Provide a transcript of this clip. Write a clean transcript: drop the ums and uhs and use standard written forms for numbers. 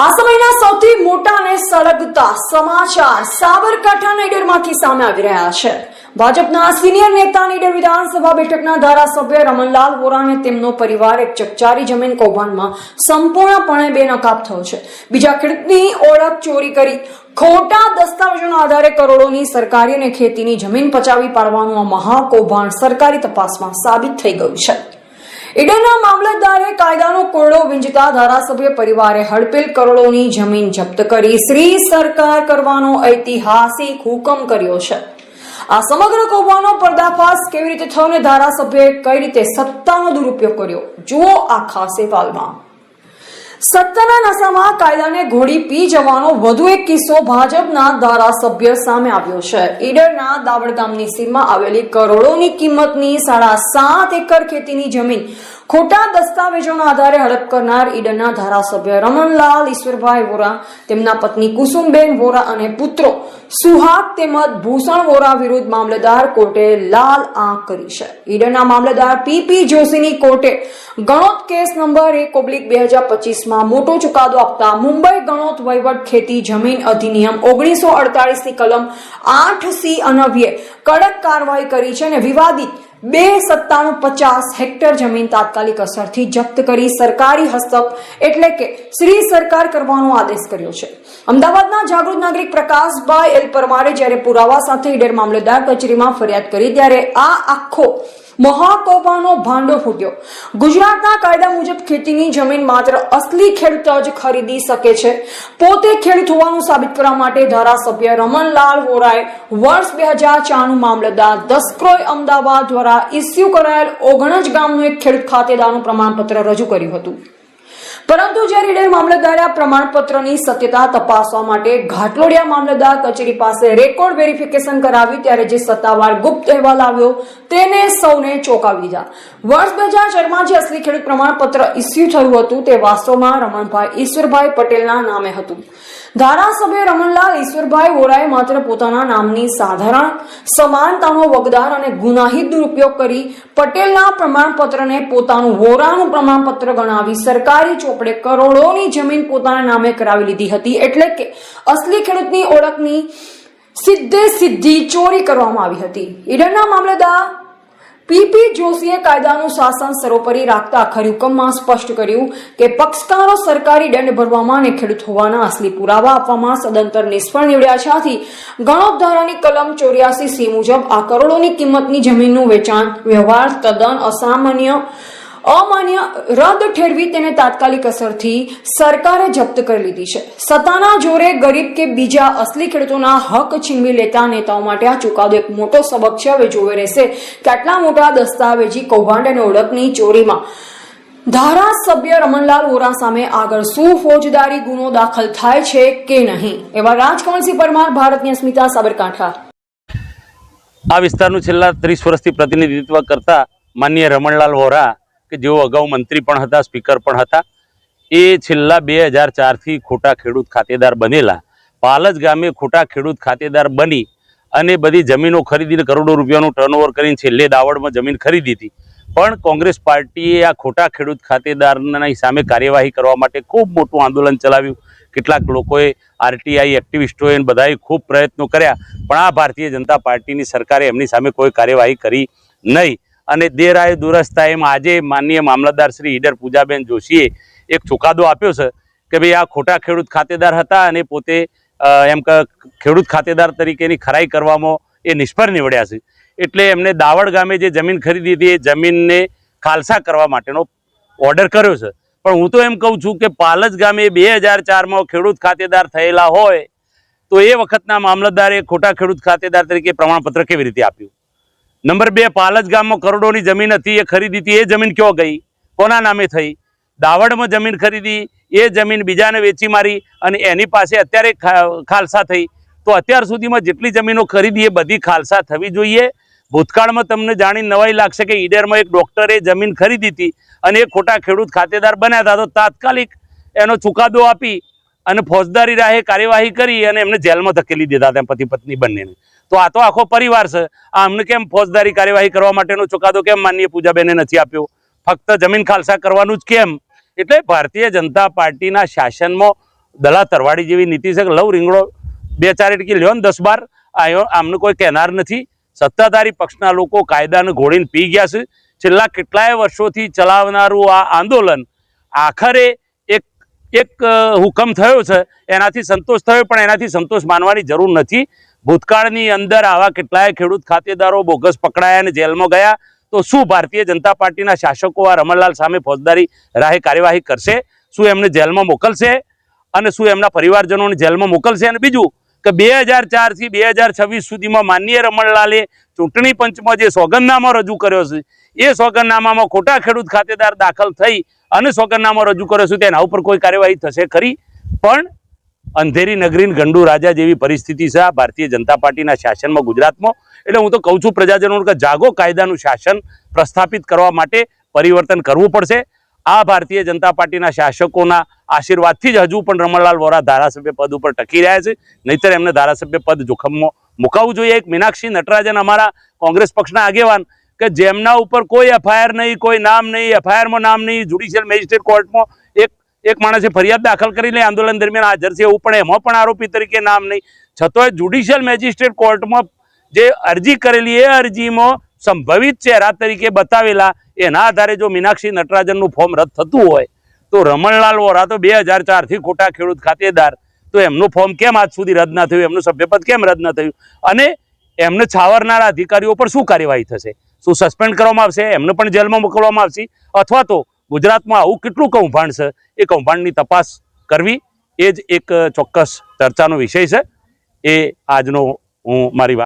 આ સમયના સૌથી મોટા અને સળગતા સમાચાર સાબરકાંઠાના ઈડરમાંથી સામે આવી રહ્યા છે। ભાજપના સિનિયર નેતા ઈડર વિધાનસભા બેઠકના ધારાસભ્ય રમણલાલ વોરા અને તેમનો પરિવાર એક ચકચારી જમીન કૌભાંડમાં સંપૂર્ણપણે બેનકાબ થયો છે। બીજા ખેડૂતની ઓળખ ચોરી કરી ખોટા દસ્તાવેજોના આધારે કરોડોની સરકારી અને ખેતીની જમીન પચાવી પાડવાનું આ મહાકૌભાંડ સરકારી તપાસમાં સાબિત થઈ ગયું છે। ઈડરના મામલતદારે કાયદાનો કોરડો વીંજતા ધારાસભ્ય પરિવારે હડપેલ કરોડોની જમીન જપ્ત કરી શ્રી સરકાર કરવાનો ઐતિહાસિક હુકમ કર્યો છે। આ સમગ્ર કૌભાંડનો પર્દાફાશ કેવી રીતે થયો અને ધારાસભ્યએ કઈ રીતે સત્તાનો દુરુપયોગ કર્યો, જુઓ આ ખાસ અહેવાલમાં। સત્તાના નશામાં કાયદાને ઘોડી પી જવાનો વધુ એક કિસ્સો ભાજપના ધારાસભ્ય સામે આવ્યો છે। ઈડરના દાવડ ગામની સીમમાં આવેલી કરોડોની કિંમતની 7.5 એકર ખેતીની જમીન ખોટા દસ્તાવેજોના આધારે હડપ કરનાર ઈડરના ધારાસભ્ય રમણલાલ ઈશ્વરભાઈ વોરા, તેમના પત્ની કુસુમબેન વોરા અને પુત્રો સુહાગ તેમજ ભૂષણ વોરા વિરુદ્ધ મામલતદાર કોર્ટે લાલ આંખ કરી છે। ઈડરના મામલતદાર પીપી જોશીની કોર્ટે ગણોત કેસ નંબર 1/2025 મોટો ચુકાદો આપતા મુંબઈ ગણોત વહીવટ ખેતી જમીન અધિનિયમ 1948 ની કલમ 8C અન્વયે કડક કાર્યવાહી કરી છે અને વિવાદિત 29750 હેક્ટર જમીન તાત્કાલિક અસરથી જપ્ત કરી સરકારી હસ્તક એટલે કે શ્રી સરકાર કરવાનો આદેશ કર્યો છે। અમદાવાદના જાગૃત નાગરિક પ્રકાશભાઈ એલ પરમારે જ્યારે પુરાવા સાથે ઈડર મામલતદાર કચેરીમાં ફરિયાદ કરી ત્યારે આ આખો મહાકૌભાંડનો ભાંડો ફૂટ્યો। ગુજરાતના કાયદા મુજબ ખેતીની જમીન માત્ર અસલી ખેડૂત જ ખરીદી શકે છે। પોતે ખેડૂત હોવાનું સાબિત કરવા માટે ધારાસભ્ય રમણલાલ વોરાએ વર્ષ 2004 મામલતદાર દસક્રોય અમદાવાદ દ્વારા ઇસ્યુ કરાયેલ ઓગણજ ગામનું એક ખેડૂત ખાતેદારનું પ્રમાણપત્ર રજૂ કર્યું હતું, પરંતુ જ્યારે ઈડર મામલતદારે આ પ્રમાણપત્રની સત્યતા તપાસવા માટે ઘાટલોડિયા મામલતદાર કચેરી પાસે રેકોર્ડ વેરિફિકેશન કરાવ્યું ત્યારે જે સત્તાવાર ગુપ્ત અહેવાલ આવ્યો તેને સૌને ચોંકાવી દીધા। વર્ષ 2004 જે અસલી ખેડૂત પ્રમાણપત્ર ઇસ્યુ થયું હતું તે વાસ્તવમાં રમણભાઈ ઈશ્વરભાઈ પટેલના નામે હતું। ધારાસભ્ય રમણલાલ ઈશ્વરભાઈ વોરાએ માત્ર પોતાના નામની સાધારણ સમાનતાનો વગદાર અને ગુનાહિત દુરુપયોગ કરી પટેલના પ્રમાણપત્રને પોતાનું વોરાનું પ્રમાણપત્ર ગણાવી સરકારી ચોપડે કરોડોની જમીન પોતાના નામે કરાવી લીધી હતી। એટલે કે અસલી ખેડૂતની ઓળખની સીધી ચોરી કરવામાં આવી હતી। ઈડરના મામલતદાર પીપી જોશીએ કાયદાનું શાસન સર્વોપરી રાખતા આખરી હુકમમાં સ્પષ્ટ કર્યું કે પક્ષકારો સરકારી દંડ ભરવામાં અને ખેડૂત હોવાના અસલી પુરાવા આપવામાં સદંતર નિષ્ફળ નીવડ્યા છે। આથી ગણોત ધારાની કલમ 84C મુજબ આ કરોડોની કિંમતની જમીનનું વેચાણ વ્યવહાર તદ્દન અમાન્ય રદ ઠેરવી તેને તાત્કાલિક અસરથી સરકારે જપ્ત કરી લીધી છે। સત્તાના જોરે ગરીબ કે બીજા અસલી ખેડૂતોના હક છીનવી લેતા નેતાઓ માટે આ ચુકાદો એક મોટો સબક છે। હવે જોવે રહેશે કે આટલા મોટા દસ્તાવેજી કૌભાંડ અને ઓળખની ચોરીમાં ધારાસભ્ય રમણલાલ વોરા સામે આગળ શું ફોજદારી ગુનો દાખલ થાય છે કે નહીં। એવા રાજકમલસિંહ પરમાર, ભારતની અસ્મિતા, સાબરકાંઠા। આ વિસ્તારનું છેલ્લા 30 વર્ષથી પ્રતિનિધિત્વ કરતા માનનીય રમણલાલ વોરા કે જેઓ અગાઉ મંત્રી પણ હતા, સ્પીકર પણ હતા, એ છેલ્લા 2004થી ખોટા ખેડૂત ખાતેદાર બનેલા। પાલજ ગામે ખોટા ખેડૂત ખાતેદાર બની અને બધી જમીનો ખરીદીને કરોડો રૂપિયાનું ટર્નઓવર કરીને છેલ્લે દાવડમાં જમીન ખરીદી હતી, પણ કોંગ્રેસ પાર્ટીએ આ ખોટા ખેડૂત ખાતેદારની સામે કાર્યવાહી કરવા માટે ખૂબ મોટું આંદોલન ચલાવ્યું। કેટલાક લોકોએ આરટીઆઈ એક્ટિવિસ્ટોએ બધાએ ખૂબ પ્રયત્નો કર્યા, પણ આ ભારતીય જનતા પાર્ટીની સરકારે એમની સામે કોઈ કાર્યવાહી કરી નહીં। અને દેર આયે દુરસ્ત આયે એમ આજે માનનીય મામલતદાર શ્રી ઈડર પૂજાબેન જોશીએ એક ચુકાદો આપ્યો છે કે ભાઈ આ ખોટા ખેડૂત ખાતેદાર હતા અને પોતે ખેડૂત ખાતેદાર તરીકેની ખરાઈ કરવામાં એ નિષ્ફળ નીવડ્યા છે। એટલે એમને દાવડ ગામે જે જમીન ખરીદી હતી એ જમીનને ખાલસા કરવા માટેનો ઓર્ડર કર્યો છે। પણ હું તો એમ કહું છું કે પાલજ ગામે 2004માં ખેડૂત ખાતેદાર થયેલા હોય તો એ વખતના મામલતદારે ખોટા ખેડૂત ખાતેદાર તરીકે પ્રમાણપત્ર કેવી રીતે આપ્યું? નંબર 2, પાલજ ગામમાં કરોડોની જમીન હતી, એ ખરીદી હતી, એ જમીન ક્યાં ગઈ, કોના નામે થઈ? દાવડમાં જમીન ખરીદી, એ જમીન બીજાને વેચી મારી અને એની પાસે અત્યારે ખાલસા થઈ, તો અત્યાર સુધીમાં જેટલી જમીનો ખરીદી એ બધી ખાલસા થવી જોઈએ। ભૂતકાળમાં તમને જાણી નવાઈ લાગશે કે ઈડરમાં એક ડોક્ટરે જમીન ખરીદી હતી અને એ ખોટા ખેડૂત ખાતેદાર બન્યા હતા, તો તાત્કાલિક એનો ચુકાદો આપી અને ફોજદારી રાહે કાર્યવાહી કરી અને એમને જેલમાં ધકેલી દીધા હતા પતિ પત્ની બંનેને। તો આ તો આખો પરિવાર છે, આ અમને કેમ ફોજદારી કાર્યવાહી કરવા માટેનો ચુકાદો કેમ માનનીય પૂજાબેને નથી આપ્યો? ફક્ત જમીન ખાલસા કરવાનું જ કેમ? એટલે ભારતીય જનતા પાર્ટીના શાસનમાં દલા તરવાડી જેવી નીતિ છે કે લવ રીંગણો 2-4 એટકી લ્યો ને 10-12 આયો આમને કોઈ કહેનાર નથી. સત્તાધારી પક્ષના લોકો કાયદાને ઘોડીને પી ગયા છે. છેલ્લા કેટલાય વર્ષોથી ચલાવનારું આ આંદોલન આખરે એક હુકમ થયો છે, એનાથી સંતોષ થયો, પણ એનાથી સંતોષ માનવાની જરૂર નથી. ભૂતકાળની અંદર આવા કેટલાય ખેડૂત ખાતેદારો બોગસ પકડાયા અને જેલમાં ગયા, તો શું ભારતીય જનતા પાર્ટીના શાસકો આ રમણલાલ સામે ફોજદારી રાહે કાર્યવાહી કરશે? શું એમને જેલમાં મોકલશે અને શું એમના પરિવારજનોને જેલમાં મોકલશે? અને બીજું કે 2004 થી 2026 સુધીમાં માનનીય રમણલાલે ચૂંટણી પંચમાં જે સોગંદનામા રજૂ કર્યો છે, એ સોગંદનામામાં ખોટા ખેડૂત ખાતેદાર દાખલ થઈ અને સોગંદનામા રજૂ કર્યો છે, તેના ઉપર કોઈ કાર્યવાહી થશે ખરી? પણ અંધેરી નગરીન ગંડુ રાજા જેવી પરિસ્થિતિ છે આ ભારતીય જનતા પાર્ટીના શાસનમાં ગુજરાતમાં. એટલે હું તો કહું છું પ્રજાજનોને કે જાગો, કાયદાનું શાસન પ્રસ્થાપિત કરવા માટે પરિવર્તન કરવું પડશે. આ ભારતીય જનતા પાર્ટીના શાસકોના આશીર્વાદથી જ હજુ પણ રમણલાલ વોરા ધારાસભ્ય પદ ઉપર ટકી રહ્યા છે, નહીતર એમને ધારાસભ્ય પદ જોખમમાં મુકાવવું જોઈએ. એક મીનાક્ષી નટરાજન અમારા કોંગ્રેસ પક્ષના આગેવાન કે જેમના ઉપર કોઈ એફઆઈઆર નહીં, કોઈ નામ નહીં, એફઆઈઆરમાં નામ નહીં, જ્યુડિશિયલ મેજિસ્ટ્રેટ કોર્ટમાં એક માણસે ફરિયાદ દાખલ કરી લે આંદોલન દરમિયાન હાજર છે એવું, પણ એમાં પણ આરોપી તરીકે નામ નહીં, છતાંય જ્યુડિશિયલ મેજિસ્ટ્રેટ કોર્ટમાં જે અરજી કરેલી એ અરજીમાં સંભવિત ચહેરા તરીકે બતાવેલા, એના આધારે જો મીનાક્ષી નટરાજનનું ફોર્મ રદ થતું હોય તો રમણલાલ વોરા તો 2004 થી ખોટા ખેડૂત ખાતેદાર, તો એમનું ફોર્મ કેમ આજ સુધી રદ ના થયું? એમનું સભ્યપદ કેમ રદ ના થયું? અને એમને છાવરનારા અધિકારીઓ પર શું કાર્યવાહી થશે? શું સસ્પેન્ડ કરવામાં આવશે? એમને પણ જેલમાં મોકલવામાં આવશે? અથવા તો ગુજરાતમાં આવું કેટલું કૌભાંડ છે, એ કૌભાંડની તપાસ કરવી એ જ એક ચોક્કસ ચર્ચાનો વિષય છે. એ આજનો હું મારી વાત